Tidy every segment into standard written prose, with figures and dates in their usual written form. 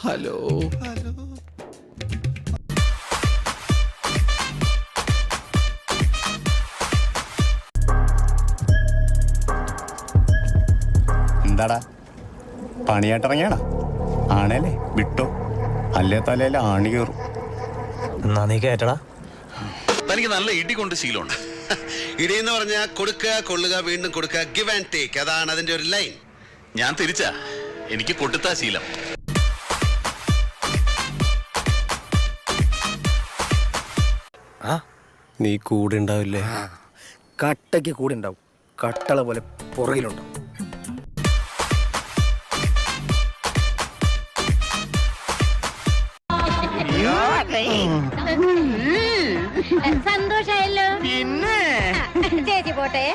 Hello എന്താടാ പണിയായിട്ടിറങ്ങിയാടാ? ആണേലേ വിട്ടോ, അല്ലേ തലയിൽ ആണി കയറും. എന്നാ നീ കേട്ടടാ. തനിക്ക് നല്ല ഇടി കൊണ്ട് ശീലമുണ്ട്. ഇടി എന്ന് പറഞ്ഞാൽ കൊടുക്കുക, കൊള്ളുക, വീണ്ടും കൊടുക്കുക, ഗിവ് ആൻഡ് ടേക്ക്. അതാണ് അതിന്റെ ഒരു ലൈൻ. ഞാൻ തിരിച്ചാ, എനിക്ക് കൊടുത്താ ശീലം. നീ കൂടെ ഉണ്ടാവില്ലേ? കട്ടയ്ക്ക് കൂടെ ഉണ്ടാവും, കട്ടള പോലെ പുറകിലുണ്ടാവും. സന്തോഷായല്ലോ. പിന്നെ ചേച്ചി പോട്ടെ.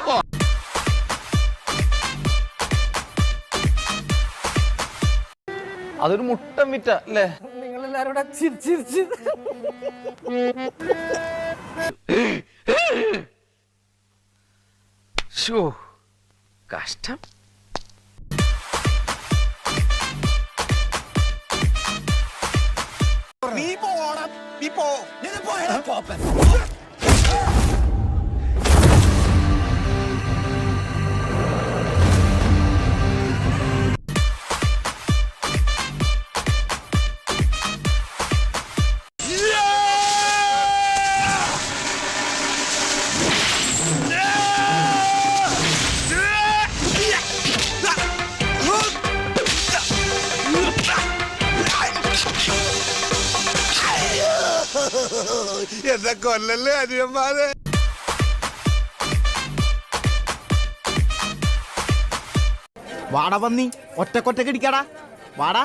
അതൊരു മുട്ടം വിറ്റ അല്ലേ? നിങ്ങളെല്ലാരും കൂടെ ചിരിച്ചിരിച്ച് കഷ്ടം. എന്നെ കൊല്ലല്ലേ അനിയന്മാരെ. വാടാ വന്നി, ഒറ്റക്കൊറ്റക്കടിക്കാടാ, വാടാ.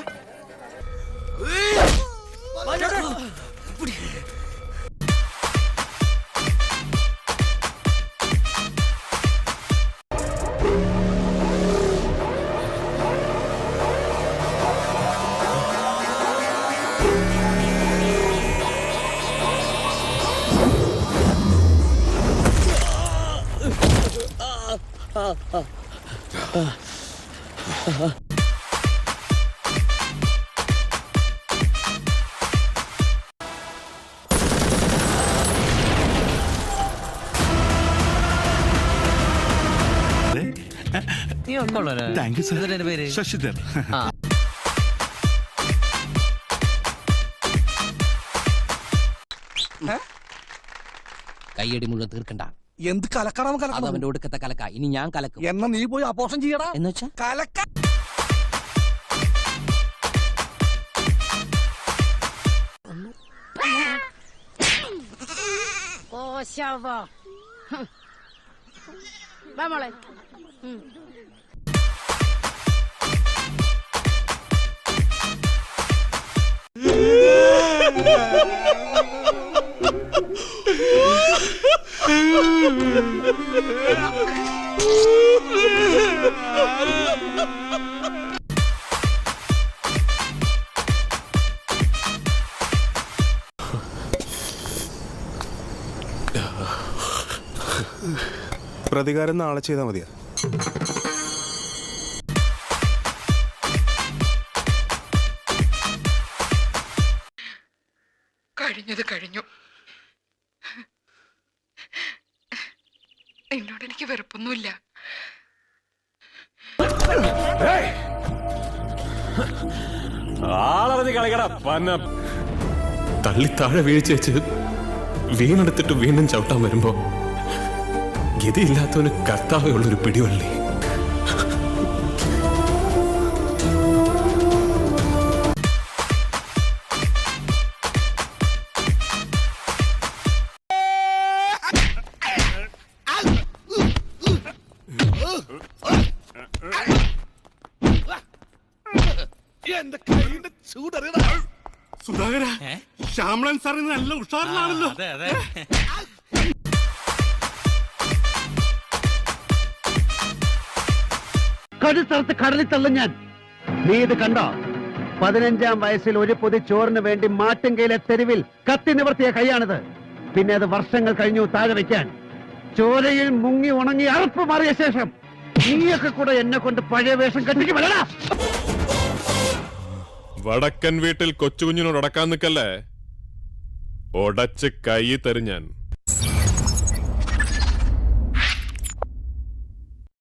ശശിധർ. കയ്യടി മുഴുവൻ തീർക്കണ്ട. എന്ത് കലക്കണം അത് അവന്റെ ഒടുക്കത്തെ കലക്ക. ഇനി ഞാൻ കലക്കും. എന്നാ നീ പോയി അപോഷം ചെയ്യടാ. എന്നുവെച്ചാ കലക്ക. മോളെ പ്രതികാരം നാളെ ചെയ്താൽ മതിയാ. കഴിഞ്ഞത് കഴിഞ്ഞു. എന്നോട് എനിക്ക് വെറുപ്പൊന്നുമില്ല. തള്ളി താഴെ വീഴ്ച വീണെടുത്തിട്ട് വീണ്ടും ചവിട്ടാൻ വരുമ്പോ ഗതിയില്ലാത്തവന് കർത്താവേ ഉള്ളൊരു പിടിവള്ളി. എന്റെ കൈയുടെ ചൂടറിയടാ. സുധാകര, ശ്യാമളൻ സാറിന് നല്ല ഉഷാറിലാണല്ലോ. കടുത്തറുത്ത് കടലിൽ തള്ളും ഞാൻ. നീ ഇത് കണ്ടോ? 15-ാം വയസ്സിൽ ഒരു പൊതി ചോറിന് വേണ്ടി മാട്ടുങ്കയിലെ തെരുവിൽ കത്തി നിവർത്തിയ കൈയാണിത്. പിന്നെ അത് വർഷങ്ങൾ കഴിഞ്ഞു താഴെ വയ്ക്കാൻ. ചോരയിൽ മുങ്ങി ഉണങ്ങി അറുപ്പ് മാറിയ ശേഷം നീയൊക്കെ കൂടെ എന്നെ കൊണ്ട് പഴയ വേഷം കെട്ടിക്ക് വരടാ. വടക്കൻ വീട്ടിൽ കൊച്ചുകുഞ്ഞിനോട് അടക്കാൻ നിൽക്കല്ലേ, ഒടച്ച് കൈ തരും ഞാൻ.